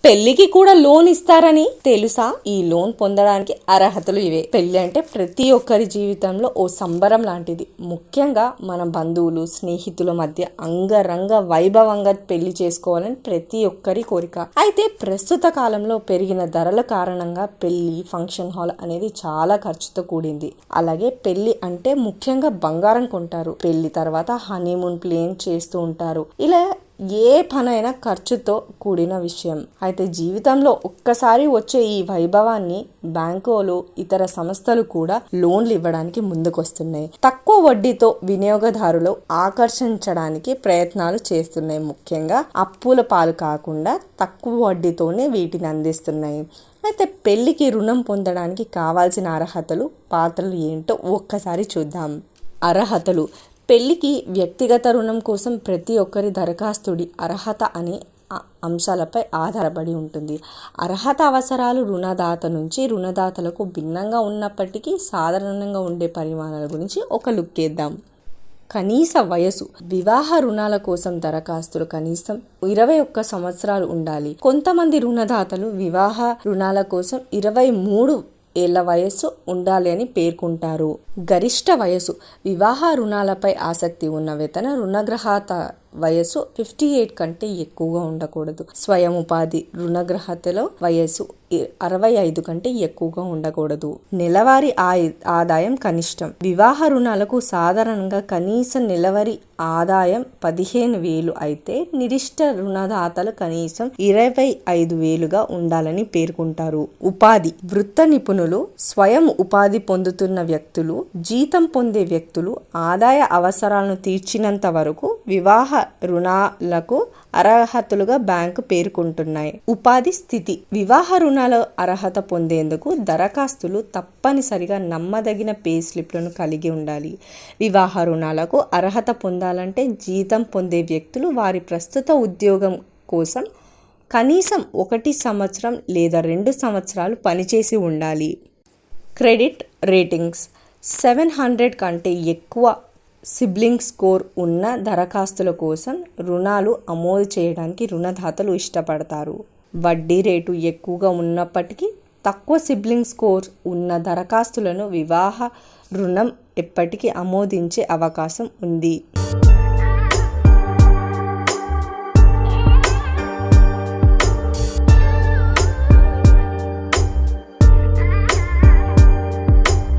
పెళ్లికి కూడా లోన్ ఇస్తారని తెలుసా? ఈ లోన్ పొందడానికి అర్హతలు ఇవే. పెళ్లి అంటే ప్రతి ఒక్కరి జీవితంలో ఓ సంబరం లాంటిది. ముఖ్యంగా మన బంధువులు, స్నేహితుల మధ్య అంగరంగ వైభవంగా పెళ్లి చేసుకోవాలని ప్రతి ఒక్కరి కోరిక. అయితే ప్రస్తుత కాలంలో పెరిగిన ధరల కారణంగా పెళ్లి, ఫంక్షన్ హాల్ అనేది చాలా ఖర్చుతో కూడింది. అలాగే పెళ్లి అంటే ముఖ్యంగా బంగారం కొంటారు. పెళ్లి తర్వాత హనీమూన్ ప్లాన్ చేస్తూ ఉంటారు. ఇలా ఏ పనైనా ఖర్చుతో కూడిన విషయం. అయితే జీవితంలో ఒక్కసారి వచ్చే ఈ వైభవాన్ని బ్యాంకులు, ఇతర సంస్థలు కూడా లోన్లు ఇవ్వడానికి ముందుకొస్తున్నాయి. తక్కువ వడ్డీతో వినియోగదారులు ఆకర్షించడానికి ప్రయత్నాలు చేస్తున్నాయి. ముఖ్యంగా అప్పుల పాలు కాకుండా తక్కువ వడ్డీతోనే వీటిని అందిస్తున్నాయి. అయితే పెళ్లికి రుణం పొందడానికి కావాల్సిన అర్హతలు, పాత్రలు ఏంటో ఒక్కసారి చూద్దాం. అర్హతలు. పెళ్లికి వ్యక్తిగత రుణం కోసం ప్రతి ఒక్కరి దరఖాస్తుడి అర్హత అనే అంశాలపై ఆధారపడి ఉంటుంది. అర్హత అవసరాలు రుణదాత నుంచి రుణదాతలకు భిన్నంగా ఉన్నప్పటికీ సాధారణంగా ఉండే పరిమాణాల గురించి ఒక లుక్ వేద్దాం. కనీస వయసు. వివాహ రుణాల కోసం దరఖాస్తులు కనీసం 21 సంవత్సరాలు ఉండాలి. కొంతమంది రుణదాతలు వివాహ రుణాల కోసం 23 ఏళ్ల వయస్సు ఉండాలి అని పేర్కొంటారు. గరిష్ట వయసు. వివాహ రుణాలపై ఆసక్తి ఉన్న వేతన రుణగ్రహీత వయసు 58 కంటే ఎక్కువగా ఉండకూడదు. స్వయం ఉపాధి. రుణగ్రహీతలో వయసు 65 కంటే ఎక్కువగా ఉండకూడదు. నెలవారీ ఆదాయం కనిష్టం. వివాహ రుణాలకు సాధారణంగా కనీస నెలవారీ ఆదాయం 15,000 అయితే నిర్దిష్ట రుణదాతలు కనీసం 25,000గా ఉండాలని పేర్కొంటారు. ఉపాధి. వృత్త నిపుణులు, స్వయం ఉపాధి పొందుతున్న వ్యక్తులు, జీతం పొందే వ్యక్తులు ఆదాయ అవసరాలను తీర్చినంత వరకు వివాహ రుణాలకు అర్హతలుగా బ్యాంకు పేర్కొంటున్నాయి. ఉపాధి స్థితి. వివాహ రుణాల అర్హత పొందేందుకు దరఖాస్తులు తప్పనిసరిగా నమ్మదగిన పే స్లిప్లను కలిగి ఉండాలి. వివాహ రుణాలకు అర్హత పొందాలంటే జీతం పొందే వ్యక్తులు వారి ప్రస్తుత ఉద్యోగం కోసం కనీసం 1 సంవత్సరం లేదా 2 సంవత్సరాలు పనిచేసి ఉండాలి. Credit ratings. 700 కంటే ఎక్కువ సిబిల్ స్కోర్ ఉన్న దరఖాస్తుల కోసం రుణాలు ఆమోదు చేయడానికి రుణదాతలు ఇష్టపడతారు. వడ్డీ రేటు ఎక్కువగా ఉన్నప్పటికీ తక్కువ సిబిల్ స్కోర్ ఉన్న దరఖాస్తులను వివాహ రుణం ఎప్పటికీ ఆమోదించే అవకాశం ఉంది.